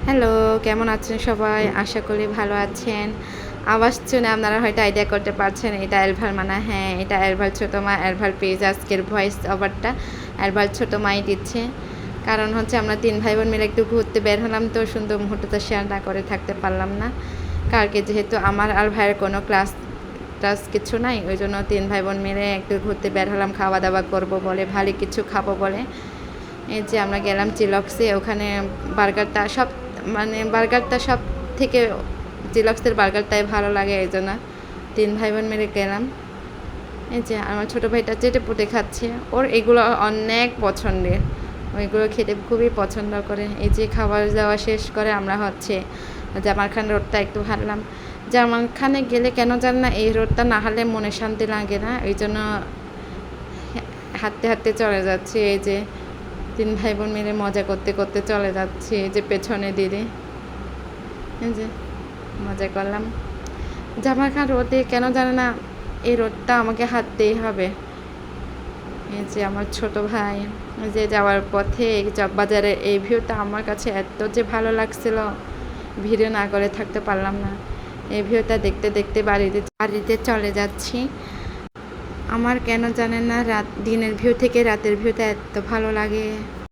Hello, কেমন আছেন সবাই? আশা করি ভালো আছেন। আওয়াজ শুনে আপনারা হয়তো আইডিয়া করতে পারছেন এটা এলভার মানা। হ্যাঁ, এটা এলভার ছোট মা, এলভার পেজ আজকের ভয়েস ওভারটা এলভার ছোট মাই দিচ্ছে। কারণ হচ্ছে আমরা ৩ ভাই বোন মিলে একটু ঘুরতে বের হলাম তো সুন্দর মুহূর্তটা শেয়ার না করে থাকতে পারলাম না। কালকে যেহেতু আমার আর ভাইয়ের কোনো ক্লাস কিছু নাই, ওইজন্য ৩ ভাই বোন মিলে একটু ঘুরতে বের হলাম খাওয়া-দাওয়া করবো বলে, ভালো কিছু খাবো বলে। এই যে আমরা গেলাম চিলক্সে, ওখানে বার্গারটা সব থেকে চিলক্সের বার্গারটাই ভালো লাগে, এই জন্য ৩ ভাই বোন মিলে গেলাম। এই যে আমার ছোটো ভাইটা চেটেপুটে খাচ্ছে, ওর এগুলো অনেক পছন্দের, ওইগুলো খেতে খুবই পছন্দ করে। এই যে খাবার দাওয়া শেষ করে আমরা হচ্ছে জামাল খান রোডটা একটু হাঁটলাম। জামাল খানে গেলে কেন জান না এই রোডটা না হাঁটলে মনে শান্তি লাগে না, এই জন্য হাঁটতে হাঁটতে চলে যাচ্ছি। এই যে ৩ ভাই বোন মিলে মজা করতে করতে চলে যাচ্ছি। এই যে পেছনে দিদি, এই যে মজা করলাম। জামাল খান রোডে কেন জানে না এই রোডটা আমাকে হাঁটতেই হবে। এই যে আমার ছোট ভাই, এই যে যাওয়ার পথে চকবাজারের এই ভিউটা আমার কাছে এত যে ভালো লাগছিল, ভিডিও না করে থাকতে পারলাম না। এই ভিউটা দেখতে দেখতে বাড়িতে চলে যাচ্ছি। আমার কেন জানেন না দিনের ভিউ থেকে রাতের ভিউটা এত ভালো লাগে।